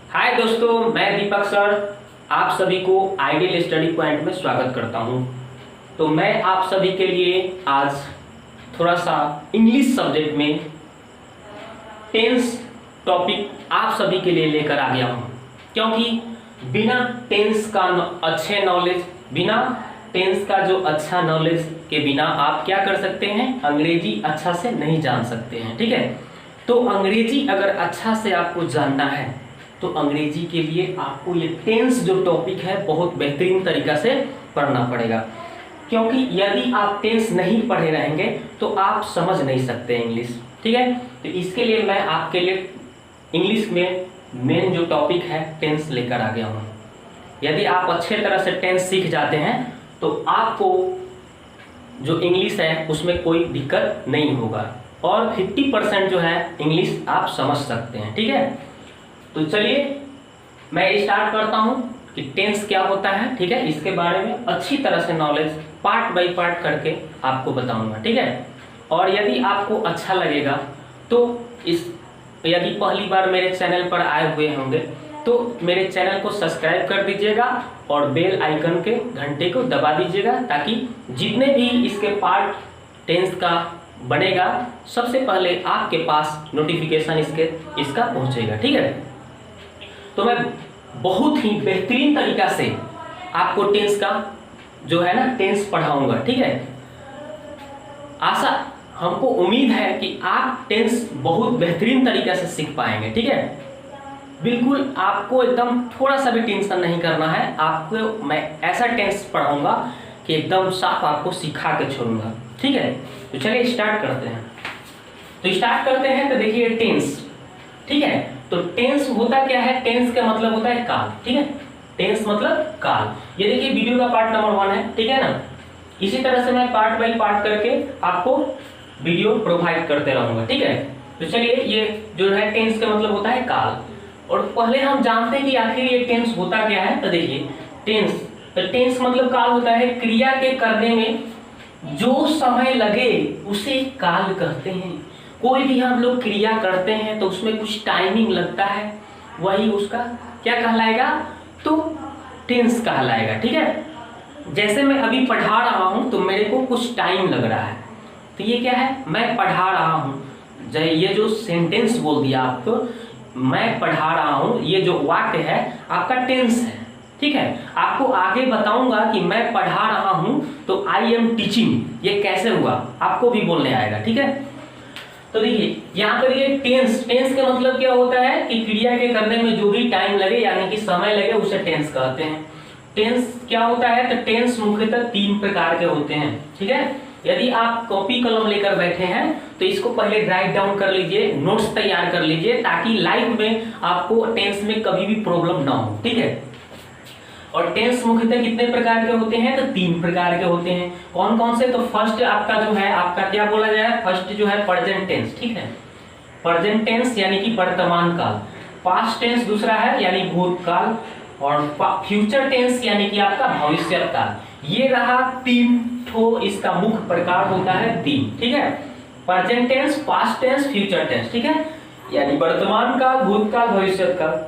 हाय दोस्तों, मैं दीपक सर आप सभी को आइडियल स्टडी पॉइंट में स्वागत करता हूं। तो मैं आप सभी के लिए आज थोड़ा सा इंग्लिश सब्जेक्ट में टेंस टॉपिक आप सभी के लिए लेकर आ गया हूं, क्योंकि बिना टेंस का अच्छे नॉलेज, बिना टेंस का जो अच्छा नॉलेज के बिना आप क्या कर सकते हैं, अंग्रेजी अच्छा से नहीं जान सकते हैं। ठीक है, तो अंग्रेजी अगर अच्छा से आपको जानना है तो अंग्रेजी के लिए आपको ये टेंस जो टॉपिक है बहुत बेहतरीन तरीका से पढ़ना पड़ेगा, क्योंकि यदि आप टेंस नहीं पढ़े रहेंगे तो आप समझ नहीं सकते इंग्लिश। ठीक है, तो इसके लिए मैं आपके लिए इंग्लिश में मेन जो टॉपिक है टेंस लेकर आ गया हूँ। यदि आप अच्छे तरह से टेंस सीख जाते हैं तो आपको जो इंग्लिश है उसमें कोई दिक्कत नहीं होगा और 50% जो है इंग्लिश आप समझ सकते हैं। ठीक है, तो चलिए मैं स्टार्ट करता हूं कि टेंस क्या होता है। ठीक है, इसके बारे में अच्छी तरह से नॉलेज पार्ट बाय पार्ट करके आपको बताऊंगा। ठीक है, और यदि आपको अच्छा लगेगा तो यदि पहली बार मेरे चैनल पर आए हुए होंगे तो मेरे चैनल को सब्सक्राइब कर दीजिएगा और बेल आइकन के घंटे को दबा दीजिएगा, ताकि जितने भी इसके पार्ट टेंस का बनेगा सबसे पहले आपके पास नोटिफिकेशन इसका पहुंचेगा। ठीक है, तो मैं बहुत ही बेहतरीन तरीका से आपको टेंस का जो है ना टेंस पढ़ाऊंगा। ठीक है, आशा हमको उम्मीद है कि आप टेंस बहुत बेहतरीन तरीके से सीख पाएंगे। ठीक है, बिल्कुल आपको एकदम थोड़ा सा भी टेंशन नहीं करना है। आपको मैं ऐसा टेंस पढ़ाऊंगा कि एकदम साफ आपको सिखा के छोड़ूंगा। ठीक है, तो चलिए स्टार्ट करते हैं। तो देखिए टेंस। ठीक है, तो टेंस होता क्या है? टेंस का मतलब होता है काल। ठीक है, टेंस मतलब काल। ये देखिए वीडियो का पार्ट नंबर 1 है। ठीक है ना, इसी तरह से मैं पार्ट बाय पार्ट करके आपको वीडियो प्रोवाइड करते रहूंगा। ठीक है, तो चलिए ये जो है टेंस का मतलब होता है काल। और पहले हम जानते हैं कि आखिर ये टेंस होता क्या है। तो देखिए टेंस मतलब काल होता है क्रिया के करने में जो समय लगे उसे काल कहते हैं। कोई भी हम लोग क्रिया करते हैं तो उसमें कुछ टाइमिंग लगता है, वही उसका क्या कहलाएगा? तो टेंस कहलाएगा। ठीक है, जैसे मैं अभी पढ़ा रहा हूं तो मेरे को कुछ टाइम लग रहा है, तो ये क्या है? मैं पढ़ा रहा हूं। ये जो सेंटेंस बोल दिया आपको, मैं पढ़ा रहा हूं, ये जो वाक्य है आपका टेंस है। ठीक है, आपको आगे बताऊंगा कि मैं पढ़ा रहा हूं तो आई एम टीचिंग, ये कैसे हुआ आपको भी बोलने आएगा। ठीक है, तो देखिए यहाँ पर ये टेंस का मतलब क्या होता है कि क्रिया के करने में जो भी टाइम लगे यानी कि समय लगे उसे टेंस कहते हैं। टेंस क्या होता है? तो टेंस मुख्यतः 3 प्रकार के होते हैं। ठीक है, यदि आप कॉपी कलम लेकर बैठे हैं तो इसको पहले राइट डाउन कर लीजिए, नोट्स तैयार कर लीजिए, ताकि लाइफ में आपको टेंस में कभी भी प्रॉब्लम ना हो। ठीक है, और टेंस मुख्यतः कितने प्रकार के होते हैं? तो 3 प्रकार के होते हैं। कौन कौन से? तो फर्स्ट आपका जो है आपका क्या बोला जाए? फर्स्ट जो है प्रेजेंट टेंस। ठीक है, प्रेजेंट टेंस यानी कि वर्तमान काल। पास्ट टेंस दूसरा है यानी भूतकाल, और फ्यूचर टेंस यानी कि आपका भविष्य काल। ये रहा 3 ठो इसका मुख्य प्रकार होता है 3। ठीक है, present tense, past tense, future tense. ठीक है, यानी वर्तमान काल, भूतकाल, भविष्य काल।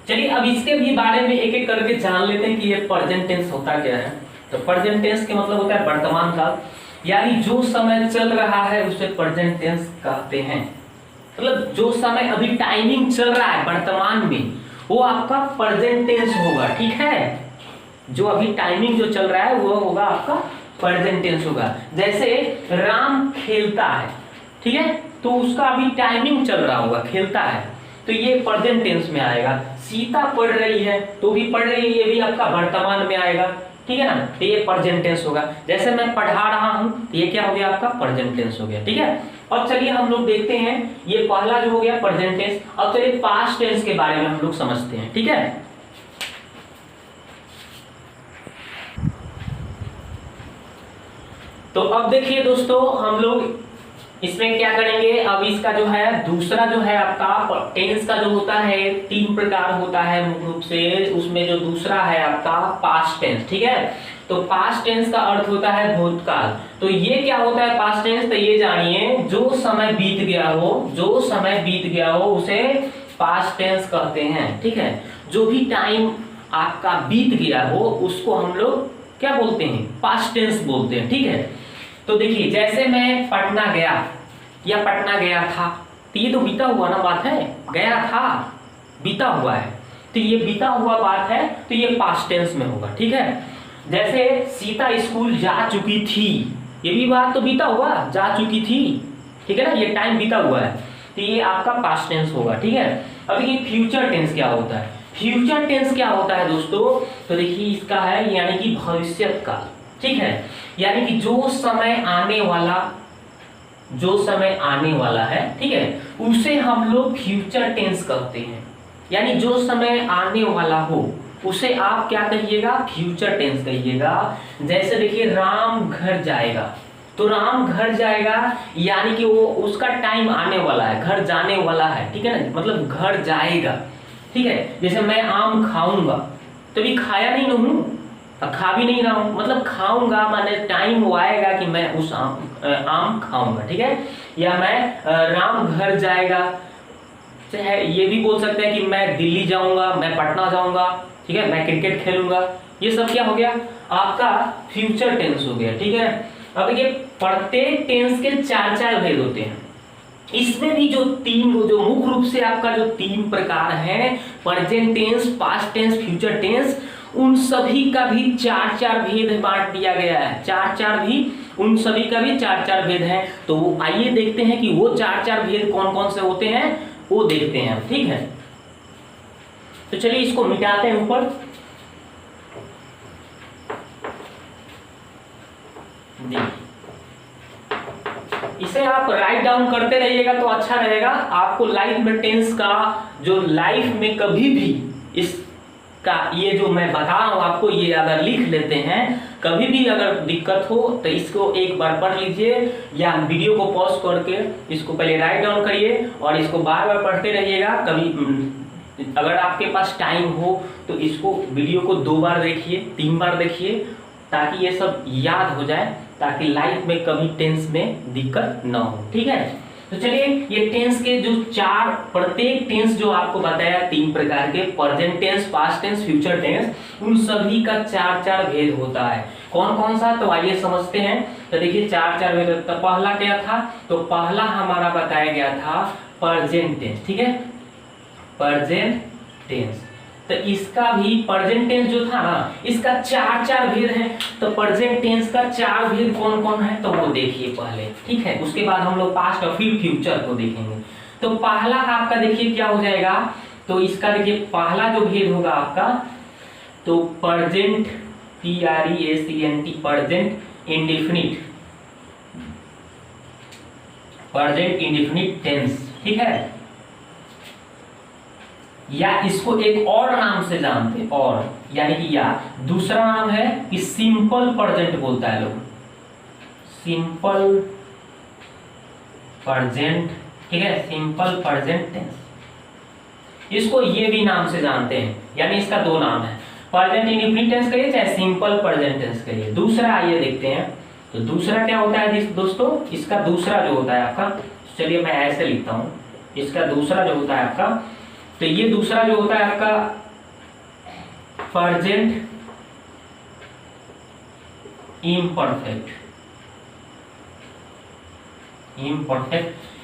चलिए अब इसके भी बारे में एक एक करके जान लेते हैं कि ये प्रेजेंट टेंस होता क्या है। तो प्रेजेंट टेंस के मतलब होता है वर्तमान काल, यानी जो समय चल रहा है उसे प्रेजेंट टेंस कहते हैं। मतलब जो समय अभी टाइमिंग चल रहा है वर्तमान में वो आपका प्रेजेंट टेंस होगा। ठीक है, जो अभी टाइमिंग जो चल रहा है वो होगा आपका प्रेजेंट टेंस होगा। जैसे राम खेलता है, ठीक है, तो उसका अभी टाइमिंग चल रहा होगा, खेलता है, तो ये प्रेजेंट टेंस में आएगा। सीता पढ़ रही है तो भी पढ़ रही है, ये भी आपका वर्तमान में आएगा। ठीक है ना, तो ये प्रेजेंट टेंस होगा। जैसे मैं पढ़ा रहा हूं तो ये क्या हो गया? आपका प्रेजेंट टेंस हो गया। ठीक है, और चलिए हम लोग देखते हैं, ये पहला जो हो गया प्रेजेंट टेंस। अब चलिए पास्ट टेंस के बारे में हम लोग समझते हैं। ठीक है, तो अब देखिए दोस्तों हम लोग इसमें क्या करेंगे? अब इसका जो है दूसरा जो है आपका टेंस का जो होता है 3 प्रकार होता है मुख्य रूप से, उसमें जो दूसरा है आपका पास्ट टेंस। ठीक है, तो पास्ट टेंस का अर्थ होता है भूतकाल। तो ये क्या होता है पास्ट टेंस? तो ये जानिए जो समय बीत गया हो, जो समय बीत गया हो उसे पास्ट टेंस कहते हैं। ठीक है, जो भी टाइम आपका बीत गया हो उसको हम लोग क्या बोलते हैं, पास्ट टेंस बोलते हैं। ठीक है, तो देखिए जैसे मैं पटना गया या पटना गया था, तो ये तो बीता हुआ ना बात है, गया था बीता हुआ है, तो ये बीता हुआ बात है, तो ये पास्ट टेंस में होगा। ठीक है, जैसे सीता स्कूल जा चुकी थी, ये भी बात तो बीता हुआ, जा चुकी थी। ठीक है ना, ये टाइम बीता हुआ है, तो ये आपका पास्ट टेंस होगा। ठीक है, अब ये फ्यूचर टेंस क्या होता है, फ्यूचर टेंस क्या होता है दोस्तों, तो देखिए इसका है यानी कि भविष्यत काल। ठीक है, यानी कि जो समय आने वाला है, ठीक है, उसे हम लोग फ्यूचर टेंस कहते हैं। यानी जो समय आने वाला हो उसे आप क्या कहिएगा, फ्यूचर टेंस कहिएगा। जैसे देखिए राम घर जाएगा, तो राम घर जाएगा यानी कि वो उसका टाइम आने वाला है, घर जाने वाला है। ठीक है ना, मतलब घर जाएगा। ठीक है, जैसे मैं आम खाऊंगा, तो अभी खाया नहीं हूं, खा भी नहीं रहा हूं, मतलब खाऊंगा माने टाइम वो आएगा कि मैं उस आम खाऊंगा। ठीक है, या मैं राम घर जाएगा, चाहे ये भी बोल सकते हैं कि मैं दिल्ली जाऊंगा, मैं पटना जाऊंगा। ठीक है, मैं क्रिकेट खेलूंगा, ये सब क्या हो गया, आपका फ्यूचर टेंस हो गया। ठीक है, अब ये प्रत्येक टेंस के चार चार भेद होते हैं। इसमें भी जो मुख्य रूप से आपका जो तीन प्रकार है, present tense, past tense, future tense, उन सभी का भी चार चार भेद बांट दिया गया है। उन सभी का भी चार चार भेद है। तो आइए देखते हैं कि वो चार चार भेद कौन कौन से होते हैं, वो देखते हैं। ठीक है, तो चलिए इसको मिटाते हैं ऊपर। इसे आप राइट डाउन करते रहिएगा तो अच्छा रहेगा। आपको लाइफ में टेंस का जो लाइफ में कभी भी इसका ये जो मैं बता रहा हूं आपको, ये अगर लिख लेते हैं, कभी भी अगर दिक्कत हो तो इसको एक बार पढ़ लीजिए, या वीडियो को पॉज करके इसको पहले राइट डाउन करिए और इसको बार बार पढ़ते रहिएगा। कभी अगर आपके पास टाइम हो तो इसको वीडियो को 2 बार देखिए, 3 बार देखिए, ताकि ये सब याद हो जाए, ताकि लाइफ में कभी टेंस में दिक्कत ना हो। ठीक है, तो चलिए ये टेंस के जो प्रत्येक टेंस जो आपको बताया 3 प्रकार के, present tense, past tense, future tense, उन सभी का चार चार भेद होता है। कौन कौन सा, तो आइए समझते हैं। तो देखिए चार चार भेद। तो पहला क्या था, तो पहला हमारा बताया गया था प्रेजेंट टेंस। ठीक है, प्रेजेंट टेंस, तो इसका भी प्रेजेंट टेंस जो था ना, इसका चार चार भेद है। तो प्रेजेंट टेंस का 4 भेद कौन कौन है, तो वो देखिए पहले। ठीक है, उसके बाद हम लोग पास्ट और फिर फ्यूचर को देखेंगे। तो पहला आपका देखिए क्या हो जाएगा, तो इसका देखिए पहला जो भेद होगा आपका, तो present, PRESENT, present indefinite tense. ठीक है, या इसको एक और नाम से जानते हैं, और यानी कि या दूसरा नाम है कि सिंपल प्रेजेंट बोलता है लोग, सिंपल प्रेजेंट। ठीक है, सिंपल प्रेजेंट टेंस, इसको ये भी नाम से जानते हैं। यानी इसका 2 नाम है, प्रेजेंट इंडेफिनिट टेंस कहिए चाहे सिंपल प्रेजेंट टेंस कहिए। दूसरा आइए देखते हैं, तो दूसरा क्या होता है दोस्तों, इसका दूसरा जो होता है आपका, चलिए मैं ऐसे लिखता हूं, इसका दूसरा जो होता है आपका, तो ये दूसरा जो होता है आपका प्रेजेंट इम्परफेक्ट,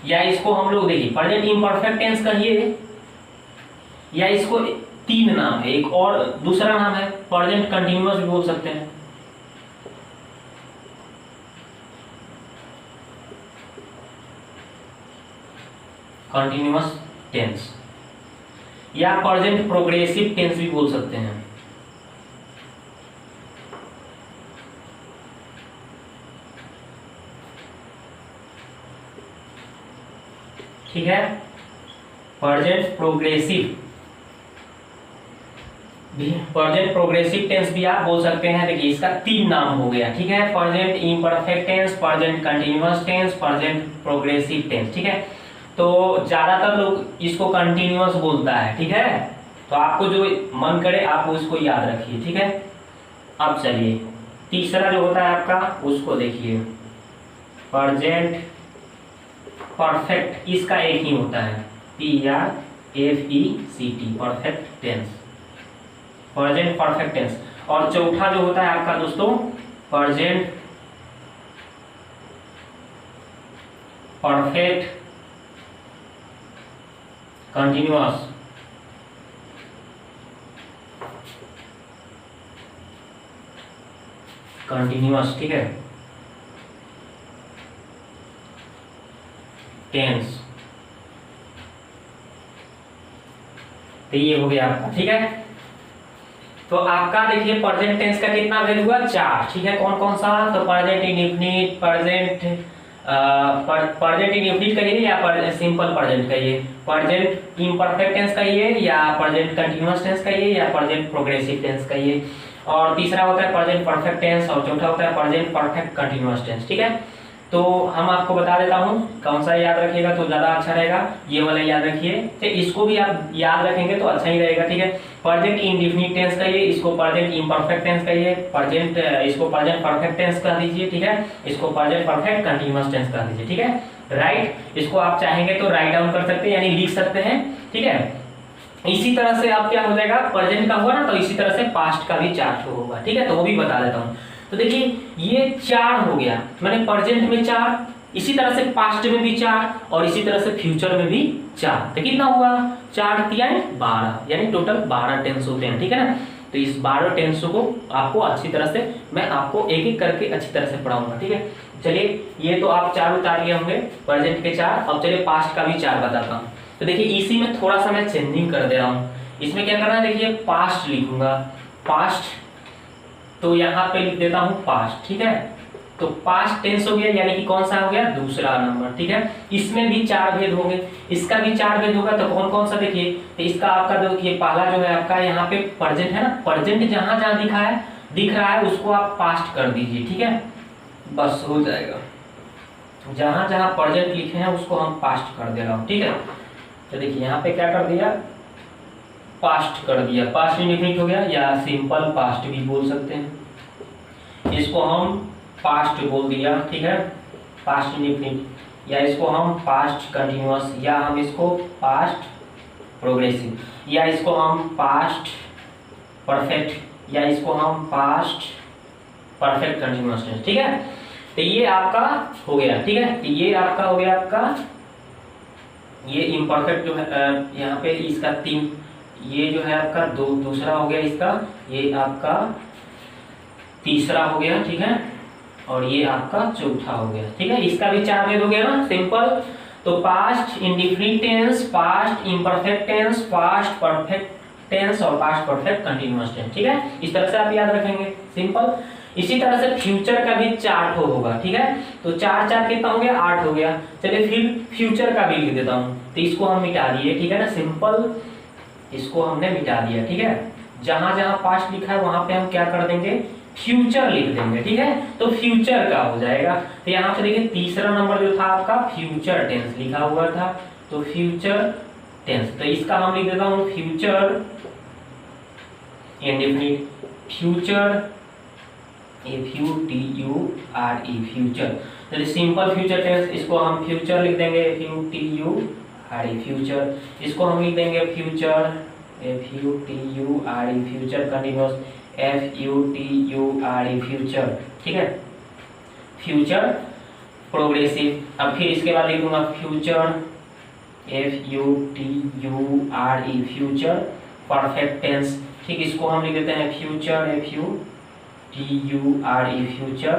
या इसको हम लोग देखिए प्रेजेंट इम्परफेक्ट टेंस कहिए, या इसको 3 नाम है, एक और दूसरा नाम है प्रेजेंट कंटिन्यूअस भी बोल सकते हैं। कंटिन्यूअस टेंस, या प्रेजेंट प्रोग्रेसिव टेंस भी बोल सकते हैं। ठीक है, प्रेजेंट प्रोग्रेसिव टेंस भी आप बोल सकते हैं। देखिए इसका 3 नाम हो गया। ठीक है, present imperfect tense, present continuous tense, present progressive tense. ठीक है, तो ज्यादातर लोग इसको कंटिन्यूअस बोलता है। ठीक है, तो आपको जो मन करे आप उसको याद रखिए। ठीक है, अब चलिए तीसरा जो होता है आपका उसको देखिए, प्रेजेंट परफेक्ट, इसका एक ही होता है, PR FECT, perfect tense, present perfect tense. और चौथा जो होता है आपका दोस्तों प्रेजेंट परफेक्ट कंटिन्यूअस। कंटिन्यूअस, ठीक है, टेंस। तो ये हो गया आपका, ठीक है। तो आपका देखिए प्रेजेंट टेंस का कितना वैल्यू हुआ, 4, ठीक है। कौन कौन सा, तो प्रेजेंट इंडेफिनिट, प्रेजेंट इंडेफिनिट कहिए या सिंपल प्रेजेंट कहिए, प्रेजेंट इम्परफेक्ट टेंस कहिए या प्रेजेंट कंटिन्यूअस टेंस कहिए या प्रेजेंट प्रोग्रेसिव टेंस कहिए, और तीसरा होता है प्रेजेंट परफेक्ट टेंस, और चौथा होता है प्रेजेंट परफेक्ट कंटिन्यूअस टेंस, ठीक है। तो हम आपको बता देता हूँ कौन सा याद रखिएगा तो ज़्यादा अच्छा रहेगा, ये वाला याद रखिए। तो इसको भी आप याद रखेंगे तो अच्छा ही रहेगा, ठीक है। प्रेजेंट इंडेफिनिट टेंस कहिए, इसको प्रेजेंट इम्परफेक्ट टेंस कहिए, इसको प्रेजेंट परफेक्ट टेंस कह दीजिए, ठीक है। इसको प्रेजेंट परफेक्ट कंटिन्यूअस टेंस कह दीजिए, ठीक है। राइट, इसको आप चाहेंगे तो राइट डाउन कर सकते हैं यानी लिख सकते हैं, ठीक है। इसी तरह से आप क्या हो जाएगा, प्रेजेंट का हुआ ना, तो इसी तरह से पास्ट का भी 4 होगा, ठीक है। तो वो भी बता देता हूँ। तो देखिए ये 4 हो गया, मैंने प्रेजेंट में 4, इसी तरह से पास्ट में भी 4 और इसी तरह से फ्यूचर में भी 4। तो कितना हुआ, 4 3 12, यानी टोटल 12 टेंस होते हैं, ठीक है ना। तो इस 12 टेंस को आपको अच्छी तरह से मैं आपको एक एक करके अच्छी तरह से पढ़ाऊंगा, ठीक है। चलिए ये तो आप 4 उतार लिए होंगे, प्रेजेंट के 4। अब चलिए पास्ट का भी 4 बताता हूँ। तो देखिए इसी में थोड़ा सा मैं चेंजिंग कर दे रहा हूँ। इसमें क्या करना है, देखिए पास्ट लिखूंगा, पास्ट, तो यहाँ पे लिख देता हूँ पास्ट, ठीक है। तो पास्ट टेंस हो गया, यानी कि कौन सा हो गया, दूसरा नंबर, ठीक है। इसमें भी 4 भेद होंगे, इसका भी 4 भेद होगा। तो कौन कौन सा, देखिए तो इसका आपका देखिए पहला जो है आपका यहाँ पे प्रेजेंट है ना, प्रेजेंट जहां जहां दिख रहा है उसको आप पास्ट कर दीजिए, ठीक है, बस हो जाएगा। जहां जहां प्रेजेंट लिखे हैं उसको हम पास्ट कर दे रहा हूँ, ठीक है। तो देखिए यहाँ पे क्या कर दिया, पास्ट कर दिया, पास्ट इंडेफिनिट हो गया, या सिंपल पास्ट भी बोल सकते हैं, इसको हम पास्ट बोल दिया, ठीक है, पास्ट इंडेफिनिट, या इसको हम पास्ट कंटिन्यूअस, या हम इसको पास्ट प्रोग्रेसिव, या इसको हम पास्ट परफेक्ट, या इसको हम पास्ट परफेक्ट कंटिन्यूअस टेंस, ठीक है। तो ये आपका हो गया, ठीक है। तो ये आपका हो गया, आपका ये इम्परफेक्ट जो है यहाँ पे इसका 3, ये जो है आपका दूसरा हो गया, इसका ये आपका तीसरा हो गया, ठीक है, और ये आपका चौथा हो गया, ठीक है। इसका भी 4 भेद हो गया ना, सिंपल। तो past indefinite tense, past imperfect tense, past perfect tense और पास्ट परफेक्ट कंटिन्यूअस टेंस, ठीक है। इस तरह से आप याद रखेंगे, सिंपल। इसी तरह से फ्यूचर का भी 4 होगा, ठीक है। तो 4 4 कितना हो गया, 8 हो गया। चलिए फिर फ्यूचर का भी लिख देता हूँ, तो इसको हम मिटा दिए, ठीक है ना, सिंपल, इसको हमने मिटा दिया, ठीक है। जहां जहां पास्ट लिखा है वहां पे हम क्या कर देंगे, फ्यूचर लिख देंगे, ठीक है। तो फ्यूचर का हो जाएगा। तो यहाँ पे देखिए तीसरा नंबर जो था आपका फ्यूचर टेंस लिखा हुआ था, तो फ्यूचर टेंस, तो इसका हम लिख देता हूँ future indefinite, future FUTURE, future. तो सिंपल फ्यूचर टेंस, इसको हम फ्यूचर लिख देंगे, FUTURE, फ्यूचर। इसको हम लिख देंगे future, FUTURE, future continuous, FUTURE, future, ठीक है। फ्यूचर प्रोग्रेसिव, अब फिर इसके बाद लिख दूंगा future, FUTURE, future perfect tense, ठीक। इसको हम लिख देते हैं फ्यूचर, FUTURE, फ्यूचर,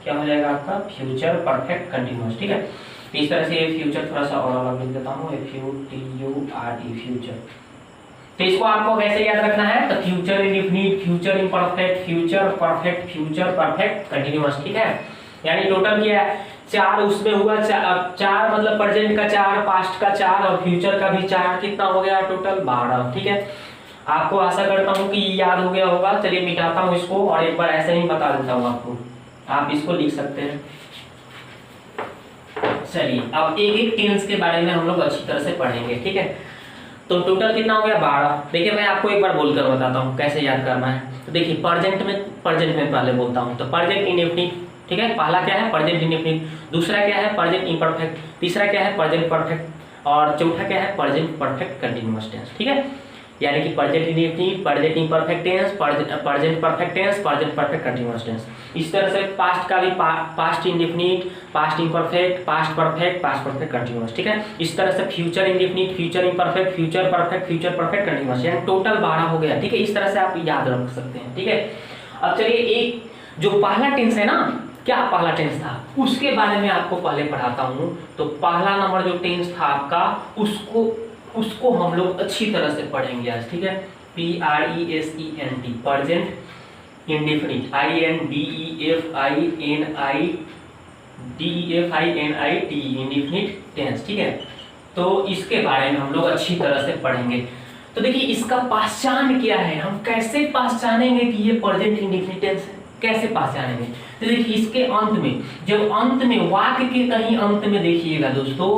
क्या हो जाएगा आपका, फ्यूचर परफेक्ट कंटिन्यूअस, ठीक है। इस तरह से फ्यूचर थोड़ा सा और अलग लिख देता हूँ, FUTURE, फ्यूचर। तो इसको आपको कैसे याद रखना है, तो future indefinite, future imperfect, future perfect, future perfect continuous, ठीक है। यानी टोटल क्या है, 4 उसमें हुआ, 4 मतलब प्रेजेंट का 4, पास्ट का 4 और फ्यूचर का भी 4, कितना हो गया टोटल 12, ठीक है। आपको आशा करता हूँ कि याद हो गया होगा। चलिए मिटाता हूँ इसको और एक बार ऐसे ही बता देता हूँ आपको, आप इसको लिख सकते हैं। चलिए अब एक एक टेंस के बारे में हम लोग अच्छी तरह से पढ़ेंगे, ठीक है। तो टोटल कितना हो गया 12। देखिए मैं आपको एक बार बोलकर बताता हूँ कैसे याद करना है। तो देखिए प्रेजेंट में पहले बोलता हूँ, तो प्रेजेंट इंडेफिनिट, ठीक है। पहला क्या है, प्रेजेंट इंडेफिनिट। दूसरा क्या है, प्रेजेंट इम्परफेक्ट। तीसरा क्या है, प्रेजेंट परफेक्ट। और चौथा क्या है, प्रेजेंट परफेक्ट कंटिन्यूअस टेंस। ठीक है, यानी कि present indefinite, present imperfect tense, present perfect tense, present perfect continuous tense. इस तरह से पास्ट का भी past indefinite, past imperfect, past perfect, past perfect continuous. ठीक है, इस तरह से future indefinite, future imperfect, future perfect, future perfect continuous, यानी टोटल 12 हो गया। ठीक है, इस तरह से आप याद रख सकते हैं। ठीक है, अब चलिए एक जो पहला टेंस है ना, क्या पहला टेंस था उसके बारे में आपको पहले पढ़ाता हूँ। तो पहला नंबर जो टेंस था आपका, उसको हम लोग अच्छी तरह से पढ़ेंगे आज। ठीक है, PRESENT, present indefinite, INDEFINIT, indefinite tense. ठीक है, तो इसके बारे में हम लोग अच्छी तरह से पढ़ेंगे। तो देखिए इसका पहचान क्या है, हम कैसे पहचानेंगे कि ये प्रेजेंट इंडेफिनिट टेंस है, कैसे पहचानेंगे। तो देखिए इसके अंत में, जब अंत में वाक्य के कहीं अंत में देखिएगा दोस्तों,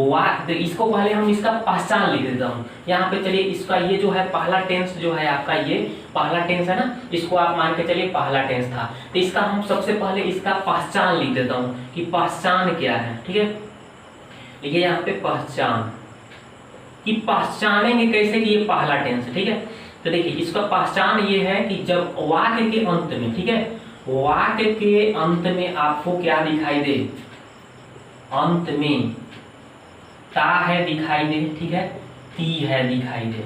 वाक्य, तो इसको पहले हम इसका पहचान लिख देता हूँ यहाँ पे। चलिए इसका ये जो है पहला टेंस जो है आपका, ये पहला टेंस है ना, इसको आप मान के चलिए पहला टेंस था। तो इसका हम सबसे पहले इसका पहचान लिख देता हूँ कि पहचान क्या है। ठीक है, लिखिए यहाँ पे पहचान, कि पहचानेंगे कैसे कि ये पहला टेंस है। ठीक है, तो देखिए इसका पहचान ये है कि जब वाक्य के अंत में, ठीक है, वाक्य के अंत में आपको क्या दिखाई दे, अंत में ता है दिखाई दे, ठीक है, ती है दिखाई दे,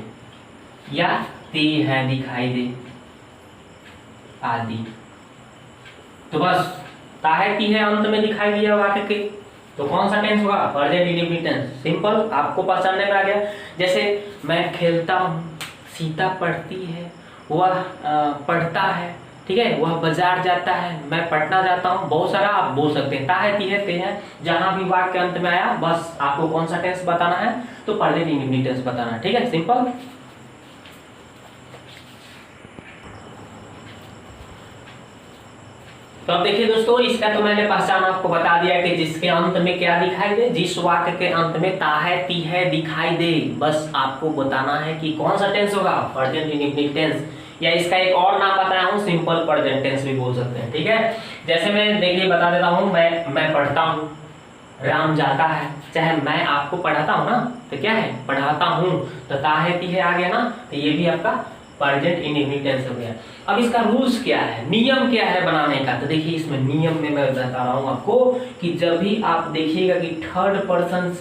या ते है दिखाई दे आदि। तो बस ता है ती है अंत में दिखाई दिया वाक्य के, तो कौन सा टेंस होगा, प्रेजेंट इंडेफिनिट टेंस। सिंपल, आपको पहचानने में आ गया। जैसे मैं खेलता हूँ, सीता पढ़ती है, वह पढ़ता है, ठीक है, वह बाजार जाता है, मैं पढ़ना जाता हूँ, बहुत सारा आप बोल सकते हैं। ता है, ती है, ते है, जहां भी वाक्य के अंत में आया बस आपको कौन सा टेंस बताना है, तो प्रेजेंट इंडेफिनिट टेंस बताना है। ठीक है, सिंपल। तो अब देखिए दोस्तों, इसका तो मैंने पहचान आपको बता दिया कि जिसके अंत में क्या दिखाई दे, जिस वाक्य के अंत में ता है ती है दिखाई दे, बस आपको बताना है कि कौन सा टेंस होगा, प्रेजेंट इंडेफिनिट टेंस, या इसका एक और नाम बताया हूँ, सिंपल प्रेजेंट टेंस भी बोल सकते हैं। ठीक है, जैसे मैं देखिए बता देता हूँ, मैं पढ़ता हूँ, राम जाता है, चाहे मैं आपको पढ़ाता हूँ ना, तो क्या है, पढ़ाता हूँ, तो ता है ती है आ गया ना, तो ये भी आपका प्रेजेंट इंडेफिनिट टेंस हो गया। अब इसका रूल्स क्या है, नियम क्या है बनाने का, तो देखिए इसमें नियम में मैं बता रहा हूँ आपको कि जब भी आप देखिएगा कि third person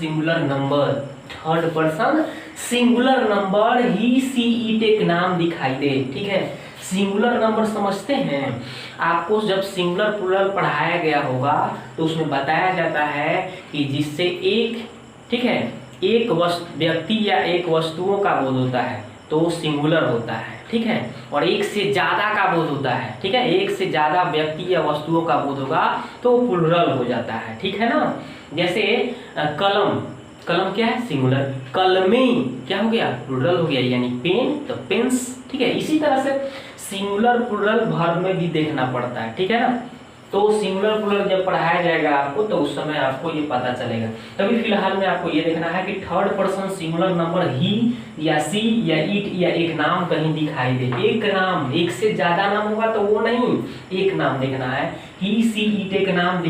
singular number he see it एक नाम दिखाई दे। ठीक है, सिंगुलर नंबर समझते हैं, आपको जब सिंगुलर प्लूरल पढ़ाया गया होगा तो उसमें बताया जाता है कि जिससे एक, ठीक है, एक व्यक्ति या एक वस्तुओं का बोध होता है तो सिंगुलर होता है। ठीक है, और एक से ज्यादा का बोध होता है, ठीक है, एक से ज्यादा व्यक्ति या वस्तुओं का बोध होगा तो प्लूरल हो जाता है। ठीक है ना, जैसे कलम क्या है, सिंगुलर, कलमे क्या हो गया, प्लूरल हो गया, यानी पेन तो पेन्स। ठीक है, इसी तरह से सिंगुलर प्लूरल वर्ब में भी देखना पड़ता है। ठीक है ना, तो सिंगुलर प्लूरल जब पढ़ाया जाएगा आपको तो उस समय आपको ये पता चलेगा। तभी फिलहाल में आपको ये देखना है कि थर्ड पर्सन सिंगुलर नंबर ही या सी या इट या एक नाम कहीं दिखाई दे, एक नाम, एक से ज्यादा नाम होगा तो वो नहीं, एक नाम देखना है, ही सी इट एक नाम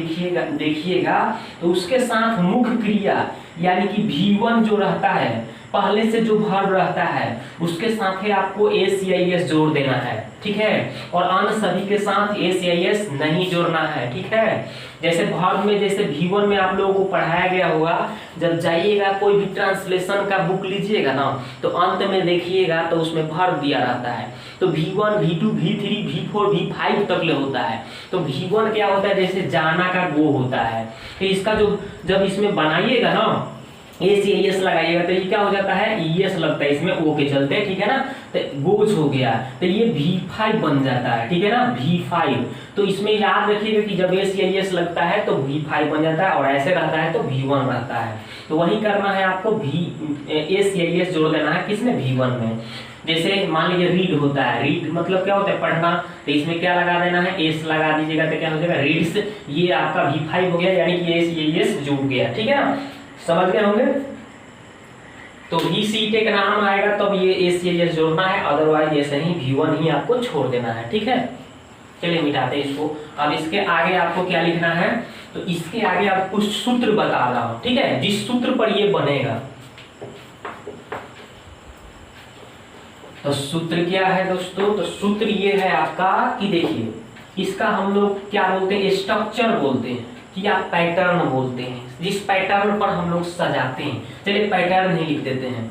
देखिएगा तो उसके साथ मुख्य क्रिया यानी कि V1 जो रहता है, पहले से जो वर्ब रहता है उसके साथ ही आपको एस या एस जोड़ देना है। ठीक है, और अन्य सभी के साथ एस या एस नहीं जोड़ना है। ठीक है, जैसे वर्ब में, जैसे V1 में आप लोगों को पढ़ाया गया होगा, जब जाइएगा कोई भी ट्रांसलेशन का बुक लीजिएगा ना तो अंत में देखिएगा तो उसमें वर्ब दिया रहता है, तो V1 V2 V3 V4 V5 तक ले होता है। तो V1 क्या होता है, जैसे जाना का गो होता है, तो इसका जो जब इसमें बनाइएगा ना एस या एस लगाइएगा तो ये क्या हो जाता है, एस लगता है इसमें ओ के चलते। ठीक है ना, तो गोज हो गया तो ये V5 बन जाता है। ठीक है ना, V5, तो इसमें याद रखिएगा कि जब एस या एस लगता है तो V5 बन जाता है, और ऐसे रहता है तो V1 रहता है। तो वही करना है आपको, एस या एस जोड़ देना है, किसमें, V1 में। जैसे मान लीजिए रीड होता है, रीड मतलब क्या होता है, पढ़ना, तो इसमें क्या लगा देना है, एस लगा दीजिएगा तो क्या हो जाएगा, रीड्स, ये आपका V5 हो गया, यानी कि एस या एस जुड़ गया। ठीक है ना, समझ गए होंगे। तो ही सीट एक नाम आएगा तब ये एस या एस जोड़ना है, अदरवाइज ऐसे ही V1 ही आपको छोड़ देना है। ठीक है, चलिए मिटाते हैं इसको। अब इसके आगे आपको क्या लिखना है, तो इसके आगे आपको कुछ सूत्र बता रहा हूं। ठीक है, जिस सूत्र पर ये बनेगा, तो सूत्र क्या है दोस्तों? तो सूत्र ये है आपका कि देखिए, इसका हम लोग क्या बोलते हैं? स्ट्रक्चर बोलते हैं या पैटर्न बोलते हैं, जिस पैटर्न पर हम लोग सजाते हैं। चलिए पैटर्न ही लिख देते हैं,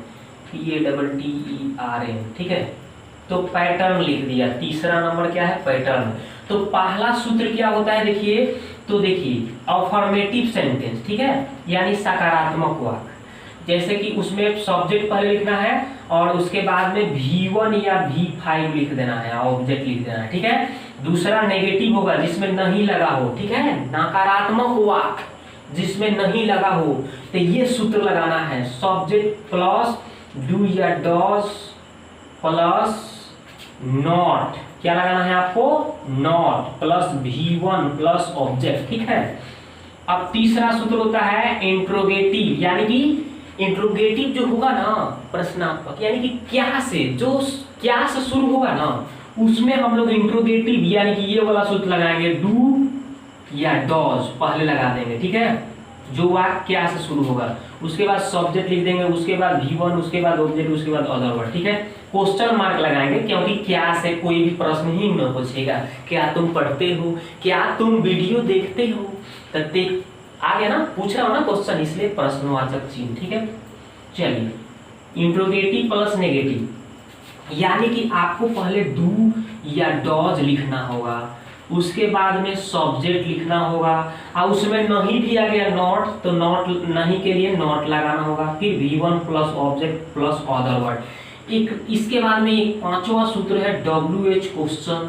PATTERN, ठीक है। तो पैटर्न लिख दिया। तीसरा नंबर क्या है? पैटर्न। तो पहला सूत्र क्या होता है देखिए, तो देखिए अफर्मेटिव सेंटेंस, ठीक है, यानी सकारात्मक वाक्य। जैसे कि उसमें सब्जेक्ट पहले लिखना है और उसके बाद में V1 या V5 लिख देना है, ऑब्जेक्ट लिख देना है, ठीक है। दूसरा नेगेटिव होगा, जिसमें नहीं लगा हो, ठीक है, नकारात्मक वाक्य जिसमें नहीं लगा हो, तो ये सूत्र लगाना है, सब्जेक्ट प्लस डू या डॉज प्लस नॉट। क्या लगाना है आपको? Not plus V1 plus object, ठीक है। अब तीसरा सूत्र होता है इंट्रोगेटिव, यानी कि इंट्रोगेटिव जो होगा ना, प्रश्नात्मक, यानी कि क्या से, जो क्या से शुरू होगा ना, उसमें हम लोग इंट्रोगेटिव यानी कि ये वाला सूत्र लगाएंगे, डू या डॉज पहले लगा देंगे, ठीक है, जो वाक्य क्या से शुरू होगा। उसके बाद सब्जेक्ट लिख देंगे, उसके बाद V1, उसके बाद ऑब्जेक्ट, उसके बाद अदर वर्ड, ठीक है। क्वेश्चन मार्क लगाएंगे, क्योंकि क्या से कोई भी प्रश्न ही न पूछेगा। क्या तुम पढ़ते हो? क्या तुम वीडियो देखते हो? तब आ गया ना, पूछ रहा हो ना क्वेश्चन, इसलिए प्रश्नवाचक चिन्ह, ठीक है। चलिए इंट्रोगेटिव प्लस नेगेटिव, यानी कि आपको पहले डू या डॉज लिखना होगा, उसके बाद में सब्जेक्ट लिखना होगा, और उसमें नहीं भी आ गया नॉट, तो नॉट नहीं के लिए नॉट लगाना होगा, फिर V1 plus object plus other word. एक इसके बाद में एक पांचवा सूत्र है WH क्वेश्चन।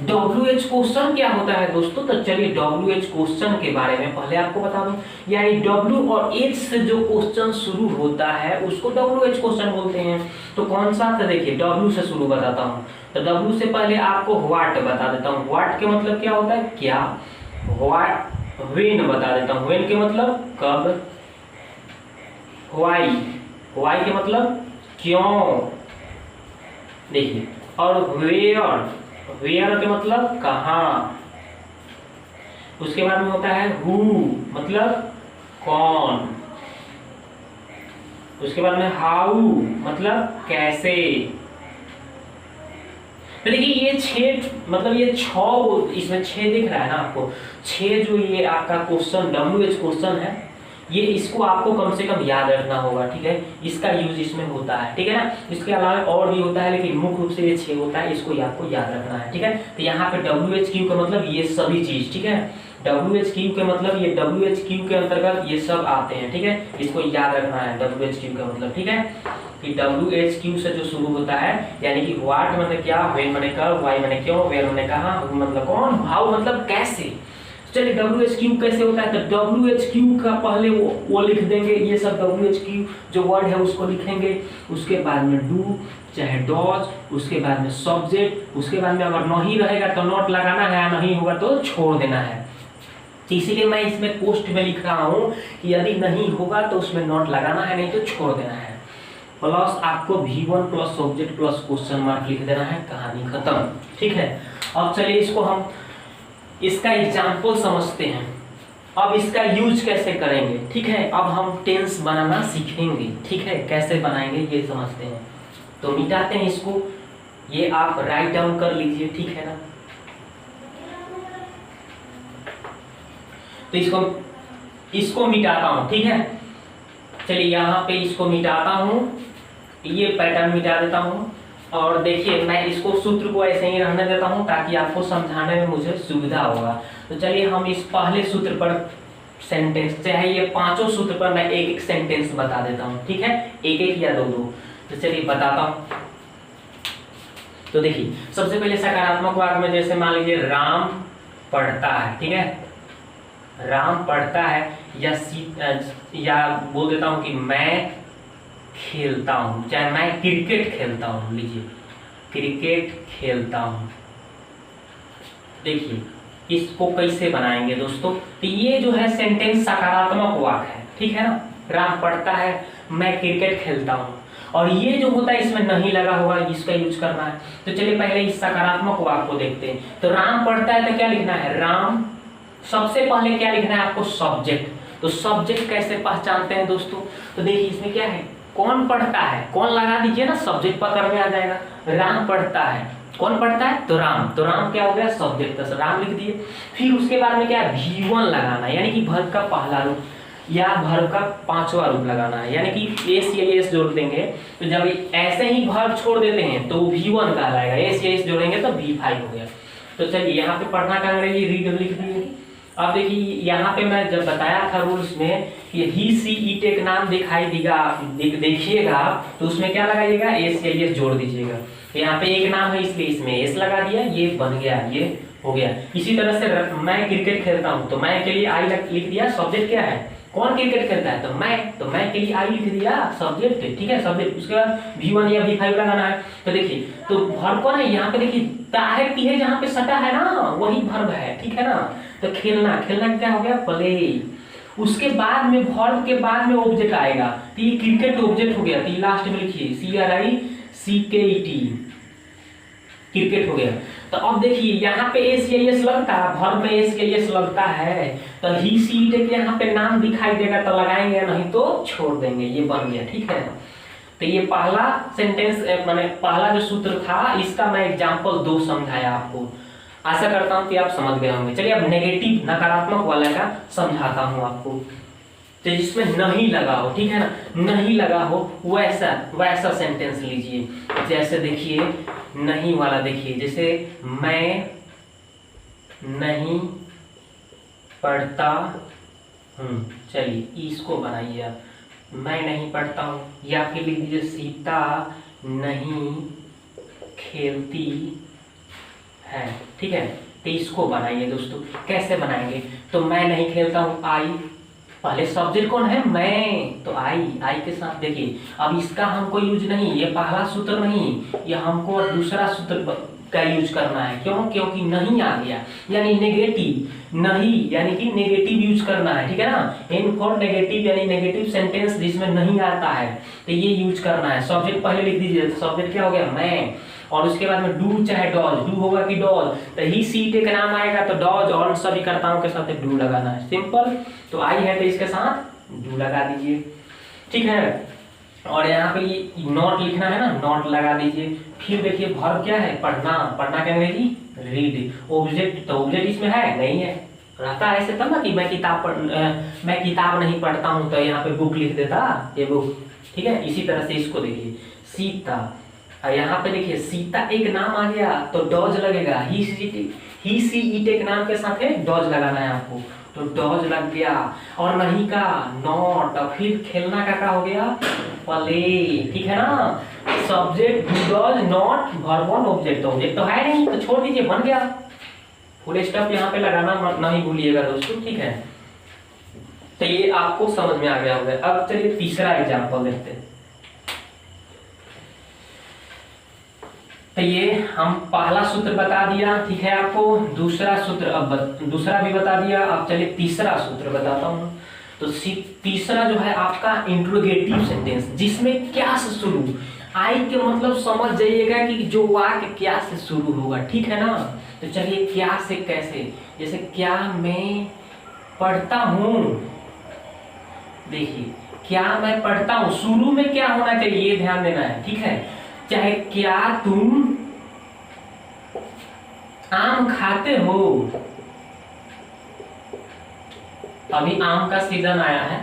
WH क्वेश्चन क्या होता है दोस्तों? तो चलिए WH क्वेश्चन के बारे में पहले आपको बता दूं, यानी W और H से जो क्वेश्चन शुरू होता है उसको WH क्वेश्चन बोलते हैं। तो कौन सा? तो देखिए W से शुरू बताता हूँ। तो W से पहले आपको व्हाट बता देता हूँ। व्हाट के मतलब क्या होता है? क्या। व्हाट व्हेन बता देता हूँ। व्हेन के मतलब कब। व्हाई, व्हाई के मतलब क्यों, देखिए। और वेयर, वेयर के मतलब कहाँ। उसके बाद में होता है हु, मतलब कौन। उसके बाद में हाउ, मतलब कैसे। तो देखिए ये 6, मतलब ये 6, इसमें 6 दिख रहा है ना आपको, 6 जो ये आपका क्वेश्चन WH क्वेश्चन है, ये इसको आपको कम से कम याद रखना होगा, ठीक है। इसका यूज इसमें होता है, ठीक है ना। इसके अलावा और भी होता है, लेकिन मुख्य रूप से ये 6 होता है, इसको आपको याद रखना है, ठीक है। तो यहाँ पे WHQ का मतलब ये सभी चीज, ठीक है। WHQ के मतलब ये WHQ के अंतर्गत ये सब आते हैं, ठीक है। इसको याद रखना है WHQ का मतलब, ठीक है। कि WHQ से जो शुरू होता है, यानी कि व्हाट मतलब क्या, व्हेन मतलब कब, व्हाई मतलब क्यों, वेयर मतलब कहाँ, हु मतलब कौन, हाउ मतलब कैसे। चलिए WHQ कैसे होता है? तो WHQ का पहले वो लिख देंगे, ये सब WHQ जो वर्ड है उसको लिखेंगे, उसके बाद में डू चाहे डॉज, उसके बाद में सब्जेक्ट, उसके बाद में अगर नहीं रहेगा तो नॉट लगाना है, नहीं होगा तो छोड़ देना है। इसीलिए मैं इसमें पोस्ट में लिख रहा हूँ कि यदि नहीं होगा तो उसमें नॉट लगाना है, नहीं तो छोड़ देना है। प्लस आपको V1 plus subject plus question mark लिख देना है, कहानी खत्म, ठीक है। अब चलिए इसको हम इसका एग्जाम्पल समझते हैं। अब इसका यूज कैसे करेंगे, ठीक है। अब हम टेंस बनाना सीखेंगे, ठीक है। कैसे बनाएंगे ये समझते हैं। तो मिटाते हैं इसको, ये आप राइट डाउन कर लीजिए, ठीक है ना। तो इसको मिटाता हूं, ठीक है। चलिए यहाँ पे इसको मिटाता हूं, ये पैटर्न मिटा देता हूं, और देखिए मैं इसको सूत्र को ऐसे ही रहने देता हूं ताकि आपको समझाने में मुझे सुविधा होगा। तो चलिए हम इस पहले सूत्र पर सेंटेंस, चाहे ये 5 सूत्र पर मैं एक एक सेंटेंस बता देता हूं, ठीक है, एक एक या 2-2। तो चलिए बताता हूं। तो देखिए सबसे पहले सकारात्मक वाक्य में जैसे मान लीजिए राम पढ़ता है, ठीक है, राम पढ़ता है, या बोल देता हूं कि मैं खेलता हूं, चाहे मैं क्रिकेट खेलता हूं, लीजिए क्रिकेट खेलता हूं। देखिए इसको कैसे बनाएंगे दोस्तों। तो ये जो है सेंटेंस सकारात्मक वाक्य है, ठीक है ना। राम पढ़ता है, मैं क्रिकेट खेलता हूं, और ये जो होता है इसमें नहीं लगा होगा, इसका यूज करना है। तो चलिए पहले इस सकारात्मक वाक्य को देखते हैं। तो राम पढ़ता है तो क्या लिखना है, राम। सबसे पहले क्या लिखना है आपको, सब्जेक्ट। तो सब्जेक्ट कैसे पहचानते हैं दोस्तों? तो देखिए इसमें क्या है, कौन पढ़ता है, कौन लगा दीजिए ना, सब्जेक्ट पकड़ में आ जाएगा। राम पढ़ता है, कौन पढ़ता है, तो राम क्या हो गया, सब्जेक्ट, तो राम लिख दिए। फिर उसके बाद में क्या है, V1 लगाना है, यानी कि वर्ब का पहला रूप या वर्ब का पांचवा रूप लगाना है, यानी कि एस या एस जोड़ देंगे। तो जब ऐसे ही वर्ब छोड़ देते हैं तो V1 कहलाएगा, एस या एस जोड़ेंगे तो V5 हो गया। तो चलिए यहाँ पे पढ़ना का अंग्रेजी रीड लिख दिए। अब देखिए यहाँ पे मैं जब बताया था रूल्स में कि ही सी इट एक नाम दिखाई देगा, देखिएगा तो उसमें क्या लगाइएगा, एस या एस जोड़ दीजिएगा। तो यहाँ पे एक नाम है इसलिए इसमें एस लगा दिया, ये बन गया, ये हो गया। इसी तरह से मैं क्रिकेट खेलता हूँ तो मैं के लिए आई लिख दिया, सब्जेक्ट क्या है, कौन क्रिकेट खेलता है, तो मैं के लिए आई लिख दिया, सब्जेक्ट, ठीक है, सब्जेक्ट। उसके बाद V1 या V5 लगाना है। तो देखिए तो वर्ब कौन है यहाँ पे, देखिए ताहे पीहे जहाँ पे सटा है ना वही वर्ब है, ठीक है ना। तो खेलना क्या हो गया, प्ले। उसके बाद में वर्ब के बाद में ऑब्जेक्ट आएगा, तो ये क्रिकेट ऑब्जेक्ट हो गया, तो लास्ट में लिखिए CRICKET, क्रिकेट हो गया। तो अब देखिए यहाँ पे एस या एस लगता है, वर्ब में एस या एस लगता है, तो ही सी इट यहाँ पे नाम दिखाई देगा तो लगाएंगे, नहीं तो छोड़ देंगे, ये बन गया, ठीक है। तो ये पहला सेंटेंस माने पहला जो सूत्र था इसका मैं एग्जांपल 2 समझाया आपको, आशा करता हूँ कि आप समझ गए होंगे। चलिए अब नेगेटिव नकारात्मक वाला का समझाता हूँ आपको, तो जिसमें नहीं लगा हो, ठीक है ना, नहीं लगा हो वैसा सेंटेंस लीजिए। जैसे देखिए नहीं वाला, देखिए जैसे मैं नहीं पढ़ता हूँ, चलिए इसको बनाइए आप, मैं नहीं पढ़ता हूँ, या फिर लिख दीजिए सीता नहीं खेलती है, ठीक है। तो इसको बनाइए दोस्तों, कैसे बनाएंगे, तो मैं नहीं खेलता हूँ, आई, पहले सब्जेक्ट कौन है, मैं, तो आई के साथ देखिए अब इसका हमको यूज नहीं, ये पहला सूत्र नहीं, ये हमको दूसरा सूत्र का यूज करना है। क्यों, क्योंकि नहीं आ गया, यानी नेगेटिव, नहीं यानी कि नेगेटिव यूज करना है, ठीक है ना। एन फॉर नेगेटिव यानी नेगेटिव सेंटेंस जिसमें नहीं आता है, तो ये यूज करना है। सब्जेक्ट पहले लिख दीजिए, तो सब्जेक्ट क्या हो गया, मैं, और उसके बाद में डू चाहे डॉज, डू होगा कि डॉज, तो ही सी इट का नाम आएगा तो डॉज, और सभी कर्ताओं के साथ डू लगाना है, सिंपल। तो आई है तो इसके साथ डू लगा दीजिए, ठीक है। और यहाँ पे ये नॉट लिखना है ना, नॉट लगा दीजिए। फिर देखिए वर्ब क्या है, पढ़ना क्या अंग्रेजी, रीड। ऑब्जेक्ट, तो ऑब्जेक्ट इसमें है नहीं है, रहता है ऐसे तब ना कि मैं किताब नहीं पढ़ता हूँ, तो यहाँ पे बुक लिख देता, ये बुक, ठीक है। इसी तरह से इसको देखिए सीता, यहाँ पे देखिए सीता एक नाम आ गया तो डॉज लगेगा, ही सी इट एक नाम के साथ है डॉज लगाना है आपको, तो डॉज लग गया। और नहीं का नॉट, और फिर खेलना का क्या हो गया, प्ले, ठीक है ना। Subject does not verb object, object तो है नहीं तो छोड़ दीजिए, बन गया। फुल स्टॉप यहाँ पे लगाना नहीं भूलिएगा दोस्तों, ठीक है। तो ये आपको समझ में आ गया होगा। अब चलिए तीसरा एग्जांपल देखते हैं। तो ये हम पहला सूत्र बता दिया, ठीक है आपको, दूसरा सूत्र अब दूसरा भी बता दिया। अब चलिए तीसरा सूत्र बताता हूँ। तो तीसरा जो है आपका इंट्रोगेटिव सेंटेंस, जिसमें क्या से शुरू, आई के मतलब समझ जाइएगा कि जो वाक्य क्या से शुरू होगा, ठीक है ना। तो चलिए क्या से कैसे, जैसे क्या मैं पढ़ता हूँ, देखिए क्या मैं पढ़ता हूँ, शुरू में क्या होना चाहिए ये ध्यान देना है, ठीक है। चाहे क्या तुम आम खाते हो, अभी आम का सीजन आया है,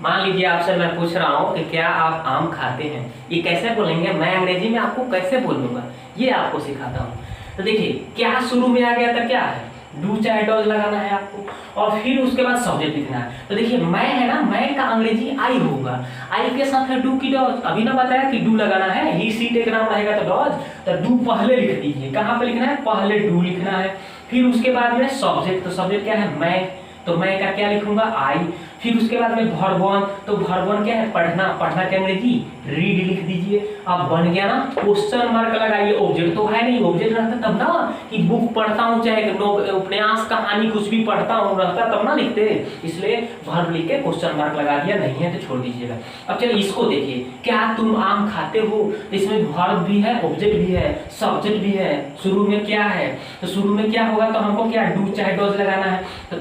मान लीजिए आपसे मैं पूछ रहा हूं कि क्या आप आम खाते हैं, ये कैसे बोलेंगे, मैं अंग्रेजी में आपको कैसे बोलूंगा ये आपको सिखाता हूं। तो देखिए क्या शुरू में आ गया था, क्या है, डू चाहे डॉज लगाना है आपको, और फिर उसके बाद सब्जेक्ट लिखना है। तो देखिए मैं है ना, मैं का अंग्रेजी आई होगा, आई के साथ है डू की डॉज, अभी ना बताया कि डू लगाना है, ही सी टेक नाम रहेगा तो डॉज, तो डू पहले लिख दीजिए, कहाँ पे लिखना है, पहले डू लिखना है। फिर उसके बाद में सब्जेक्ट, तो सब्जेक्ट क्या है, मैं, तो मैं का क्या लिखूंगा, आई। फिर उसके बाद में वर्ब वन, तो वर्ब वन क्या है, पढ़ना, पढ़ना क्या अंग्रेजी, रीड लिख दीजिए। अब बन गया ना, क्वेश्चन मार्क लगाइए, ऑब्जेक्ट तो है नहीं, ऑब्जेक्ट रहता तब ना कि बुक पढ़ता हूँ, चाहे उपन्यास कहानी कुछ भी पढ़ता हूँ रहता तब ना लिखते, इसलिए वर्ब लिख के क्वेश्चन मार्क लगा दिया, नहीं है तो छोड़ दीजिएगा। अब चलिए इसको देखिए, क्या तुम आम खाते हो, तो इसमें वर्ब भी है, ऑब्जेक्ट भी है, सब्जेक्ट भी है, शुरू में क्या है, तो शुरू में क्या होगा, तो हमको क्या डू चाहे डॉज लगाना है, तो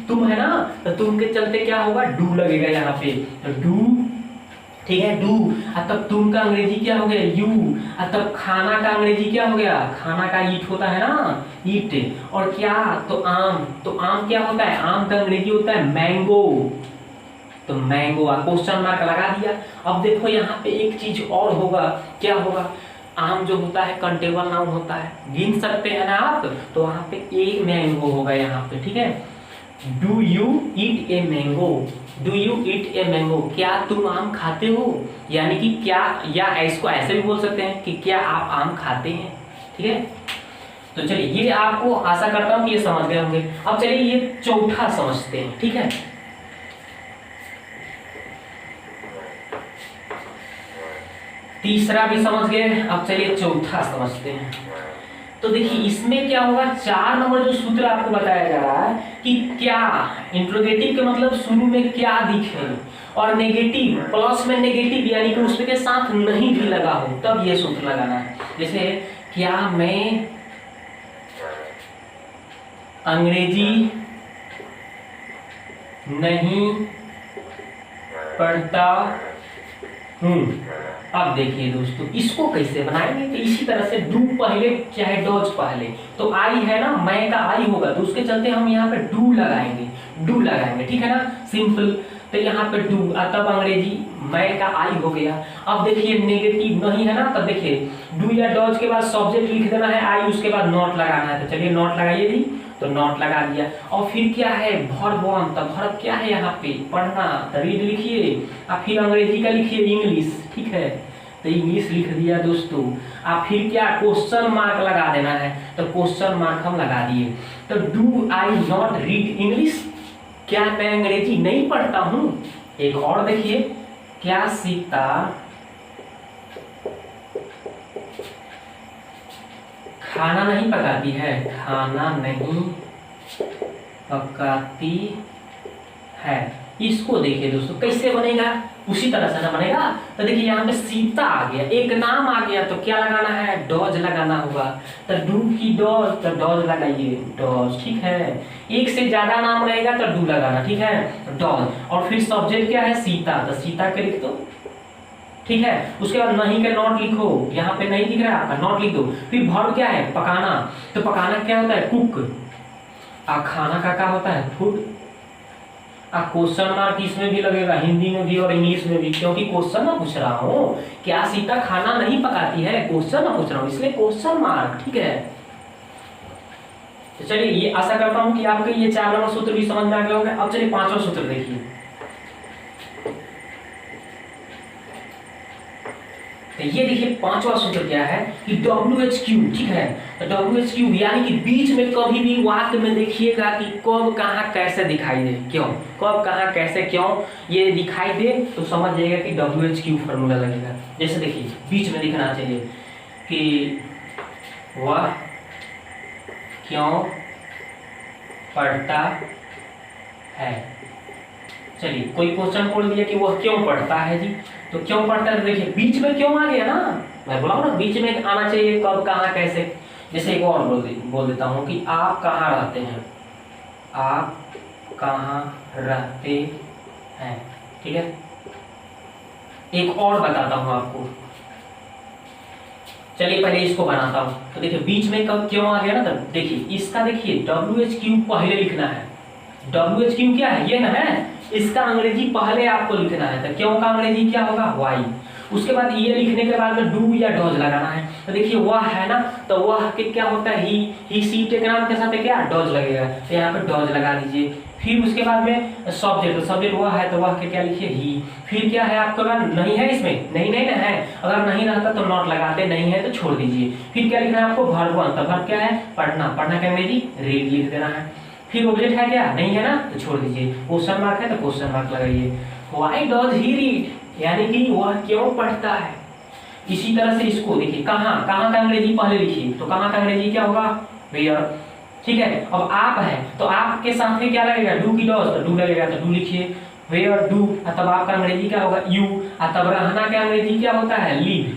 तुम है ना, तो तुम के चलते क्या होगा, डू लगेगा यहाँ पे, तो डू ठीक है, डू। तब तुम का अंग्रेजी क्या हो गया, यू। तब खाना का अंग्रेजी क्या हो गया, खाना का ईट होता है ना, ईट। और क्या, तो आम। तो आम क्या होता है, आम का अंग्रेजी होता है मैंगो। तो मैंगो, क्वेश्चन मार्क लगा दिया। अब देखो यहाँ पे एक चीज और होगा, क्या होगा, आम जो होता है कंटेबल नाउन होता है, गिन सकते हैं ना आप, तो वहाँ पे ए मैंगो होगा यहाँ पे, ठीक है। Do you eat a mango, do you eat a mango, क्या तुम आम खाते हो, यानी कि क्या, या इसको ऐसे भी बोल सकते हैं कि क्या आप आम खाते हैं, ठीक है। तो चलिए ये आपको आशा करता हूँ कि ये समझ गए होंगे। अब चलिए ये चौथा समझते हैं, ठीक है। तीसरा भी समझ गए, अब चलिए चौथा समझते हैं। तो देखिए इसमें क्या होगा, 4 नंबर जो सूत्र आपको बताया जा रहा है कि क्या, इंट्रोगेटिव के मतलब शुरू में क्या दिखे, और नेगेटिव, प्लस में नेगेटिव यानी कि उसके साथ नहीं भी लगा हो, तब ये सूत्र लगाना है। जैसे क्या मैं अंग्रेजी नहीं पढ़ता हूँ। अब देखिए दोस्तों इसको कैसे बनाएंगे, तो इसी तरह से डू पहले चाहे डॉज पहले, तो आई है ना, मैं का आई होगा, तो उसके चलते हम यहाँ पे डू लगाएंगे, डू लगाएंगे, ठीक है ना, सिंपल। तो यहाँ पे डू, तब अंग्रेजी मैं का आई हो गया। अब देखिए नेगेटिव नहीं है ना, तब देखिए डू या डॉज के बाद सब्जेक्ट लिख देना है आई, उसके बाद नॉट लगाना है, तो चलिए नॉट लगाइए जी, तो नॉट लगा दिया। और फिर क्या है, वर्ब वन, तब वर्ब क्या है यहाँ पे, पढ़ना, तो रीड लिखिए, और फिर अंग्रेजी का लिखिए इंग्लिश, ठीक है, तो इंग्लिश लिख दिया दोस्तों। आप फिर क्या, क्वेश्चन मार्क लगा देना है, तो क्वेश्चन मार्क हम लगा दिए। तो do I not read English, क्या मैं अंग्रेजी नहीं पढ़ता हूँ। एक और देखिए, क्या सीता खाना नहीं पकाती है, खाना नहीं पकाती है। इसको देखिए दोस्तों कैसे बनेगा, उसी तरह से ना बनेगा। तो देखिए यहाँ पे सीता आ गया, एक नाम आ गया, तो क्या लगाना है, डॉज लगाना होगा। तो डू की डॉज, तो डॉज लगाइए, डॉज, ठीक है। एक से ज्यादा नाम रहेगा तो डू लगाना, ठीक है, डॉज। और फिर सब्जेक्ट क्या है, सीता, तो सीता के लिख दो, ठीक है। उसके बाद नहीं के नॉट लिखो, यहाँ पे नहीं दिख रहा है आपका, नॉट लिख दो। फिर वर्ब क्या है, पकाना, तो पकाना क्या होता है, कुक। खाना का क्या होता है, फूड। क्वेश्चन मार्क इसमें भी लगेगा, हिंदी में भी और इंग्लिश में भी, क्योंकि क्वेश्चन ना पूछ रहा हूँ, क्या सीता खाना नहीं पकाती है, क्वेश्चन ना पूछ रहा हूँ, इसलिए क्वेश्चन मार्क, ठीक है। तो चलिए ये आशा करता हूँ कि आपके ये 4 नंबर सूत्र भी समझ में आ गए होंगे। अब चलिए 5वां सूत्र देखिए। तो ये देखिए 5वां सूत्र क्या है कि WHQ, ठीक है। तो WHQ यानी कि बीच में कभी भी वाक्य में देखिएगा कि कब कहाँ कैसे दिखाई दे, क्यों, कब कहाँ कैसे क्यों ये दिखाई दे, तो समझ जाइएगा कि WHQ फॉर्मूला लगेगा। जैसे देखिए बीच में दिखना चाहिए कि वह क्यों पढ़ता है। चलिए कोई क्वेश्चन बोल दिया कि वह क्यों पढ़ता है जी, तो क्यों पढ़ता है, देखिए बीच में क्यों आ गया ना, मैं बोला ना बीच में आना चाहिए, कब कहाँ कैसे। जैसे एक और बोल देता हूँ कि आप कहाँ रहते हैं, आप कहाँ रहते हैं, ठीक है। एक और बताता हूँ आपको, चलिए पहले इसको बनाता हूँ। तो देखिए बीच में कब क्यों आ गया ना, तो देखिए इसका देखिए WHQ पहले लिखना है। WHQ क्या है, ये ना है, इसका अंग्रेजी पहले आपको लिखना है। तो क्यों का अंग्रेजी क्या होगा, वाई। उसके बाद ये लिखने के बाद में डू या डॉज लगाना है। तो देखिए वह है ना, तो वह के क्या होता है, ही सी टेक्नाम के साथ क्या डॉज लगेगा, तो यहाँ पे डॉज लगा दीजिए। फिर उसके बाद में सब्जेक्ट, तो सब्जेक्ट वह है, तो वह के क्या लिखिए, ही। फिर क्या है आपके पास, नहीं है इसमें, नहीं नहीं ना है, अगर नहीं रहता तो नॉट लगाते, नहीं है तो छोड़ दीजिए। फिर क्या लिखना है आपको, वर्ब वन, तो वर्ब क्या है, पढ़ना, पढ़ना का अंग्रेजी रीड लिख देना है। फिर ऑब्जेक्ट है क्या, नहीं है ना, तो छोड़ दीजिए। क्वेश्चन मार्क है तो क्वेश्चन मार्क लगाइए। व्हाई डज ही रीड, यानी कि वह क्यों पढ़ता है। इसी तरह से इसको देखिए, कहाँ कहाँ का अंग्रेजी पहले लिखिए, तो कहाँ का अंग्रेजी क्या होगा, वेयर, ठीक है। अब आप है तो आपके साथ में क्या लगेगा, डू की डॉज, तो डू लगेगा, तो डू लिखिए। वेयर डू, तब आपका अंग्रेजी क्या होगा, यू। तब रहना का अंग्रेजी क्या होता है, लिव,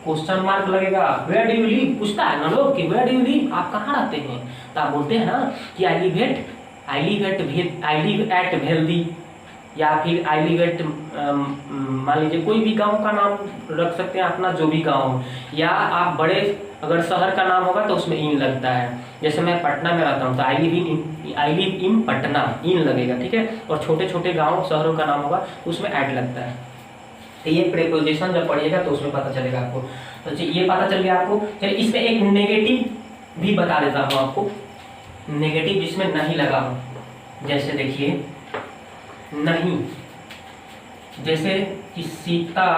क्वेश्चन मार्क लगेगा। वेयर डू यू लिव, पूछता है ना लोग कि वेयर डू यू लिव, आप कहाँ रहते हैं, तो आप बोलते हैं ना कि आई लिव एट भेल्दी, या फिर आई लिव एट मान लीजिए कोई भी गांव का नाम रख सकते हैं अपना, जो भी गांव हो, या आप बड़े अगर शहर का नाम होगा तो उसमें इन लगता है। जैसे मैं पटना में रहता हूँ तो आई लिव इन पटना, इन लगेगा, ठीक है। और छोटे छोटे गाँव शहरों का नाम होगा तो उसमें ऐड लगता है। तो ये प्रीपोजिशन जब पढ़िएगा तो उसमें पता चलेगा आपको। तो ये पता चल गया आपको। चलिए इसमें एक नेगेटिव भी बता देता हूँ आपको, नेगेटिव जिसमें नहीं लगा हो। जैसे देखिए नहीं, जैसे कि सीता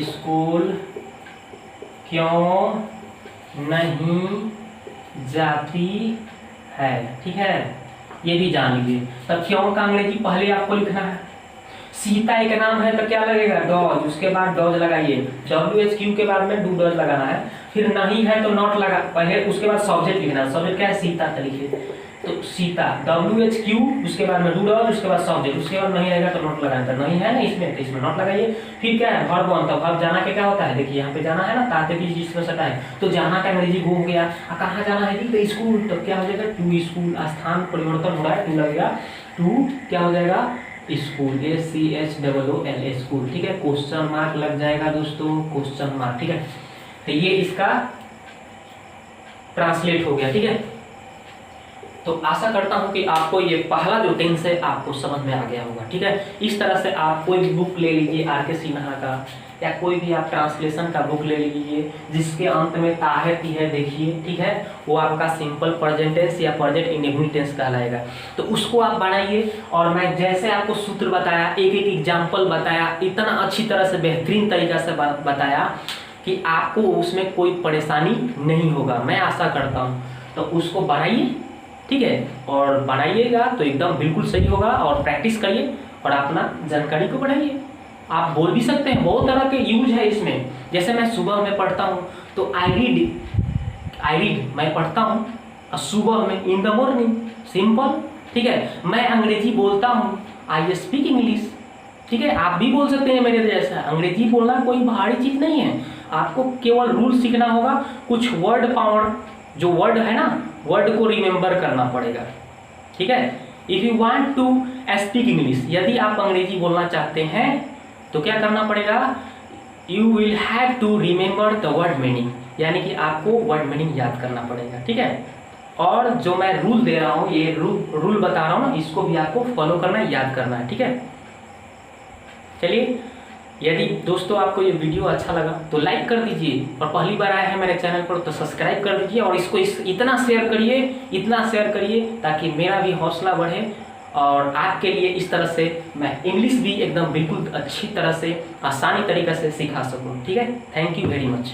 स्कूल क्यों नहीं जाती है, ठीक है, ये भी जान लीजिए। तब क्यों का अंग्रेजी पहले आपको लिखना है। सीता एक नाम है तो क्या लगेगा, डॉज, उसके बाद डॉज लगाइए, WHQ के बाद में डू डॉज लगाना है। फिर नहीं है तो नॉट लगा पहले, उसके बाद सब्जेक्ट लिखना है। सब्जेक्ट क्या है, सीता का लिखिए। तो सीता WHQ, उसके बाद में डू डॉज, उसके बाद सब्जेक्ट, उसके बाद नहीं रहेगा तो नॉट लगाना था। नहीं है ना इसमें तो इसमें नॉट लगाइए। फिर क्या है, वर्ब वन। तो वर्ब जाना के क्या होता है, देखिए यहाँ पे जाना है ना, ताते की जिसमें सटा है तो जाना का अंग्रेजी हो गया। कहाँ जाना है जी, तो स्कूल। तो क्या हो जाएगा, टू स्कूल, स्थान परिवर्तन हो रहा है, टू लगेगा, टू क्या हो जाएगा, स्कूल, SCHOOL, स्कूल, ठीक है। क्वेश्चन मार्क लग जाएगा दोस्तों, क्वेश्चन मार्क, ठीक है। तो ये इसका ट्रांसलेट हो गया, ठीक है। तो आशा करता हूं कि आपको ये पहला जो टेंस है आपको समझ में आ गया होगा, ठीक है। इस तरह से आप कोई भी बुक ले लीजिए RK सिन्हा का, या कोई भी आप ट्रांसलेशन का बुक ले लीजिए जिसके अंत में ता है ती है, देखिए, ठीक है, वो आपका सिंपल प्रेजेंट टेंस या प्रेजेंट इंडेफिनिट टेंस कहलाएगा। तो उसको आप बनाइए, और मैं जैसे आपको सूत्र बताया, एक एक एग्जाम्पल बताया, इतना अच्छी तरह से बेहतरीन तरीका से बताया कि आपको उसमें कोई परेशानी नहीं होगा, मैं आशा करता हूँ। तो उसको बनाइए, ठीक है, और बनाइएगा तो एकदम बिल्कुल सही होगा। और प्रैक्टिस करिए और अपना जानकारी को बढ़ाइए। आप बोल भी सकते हैं, बहुत तरह के यूज है इसमें। जैसे मैं सुबह में पढ़ता हूँ तो आई रीड मैं पढ़ता हूँ सुबह में, इन द मॉर्निंग, सिंपल, ठीक है। मैं अंग्रेजी बोलता हूँ, आई स्पीक इंग्लिश, ठीक है। आप भी बोल सकते हैं मेरे जैसा। अंग्रेजी बोलना कोई भारी चीज नहीं है, आपको केवल रूल सीखना होगा, कुछ वर्ड पावर, जो वर्ड है ना, वर्ड को रिमेंबर करना पड़ेगा, ठीक है। If you want to speak English, यदि आप अंग्रेजी बोलना चाहते हैं तो क्या करना पड़ेगा, you will have to remember the word meaning, यानी कि आपको वर्ड मीनिंग याद करना पड़ेगा, ठीक है। और जो मैं रूल दे रहा हूँ, ये रूल बता रहा हूँ ना, इसको भी आपको फॉलो करना है, याद करना है, ठीक है। चलिए, यदि दोस्तों आपको ये वीडियो अच्छा लगा तो लाइक कर दीजिए, और पहली बार आए हैं मेरे चैनल पर तो सब्सक्राइब कर दीजिए, और इसको इतना शेयर करिए ताकि मेरा भी हौसला बढ़े, और आपके लिए इस तरह से मैं इंग्लिश भी एकदम बिल्कुल अच्छी तरह से आसानी तरीके से सिखा सकूं, ठीक है। Thank you very much.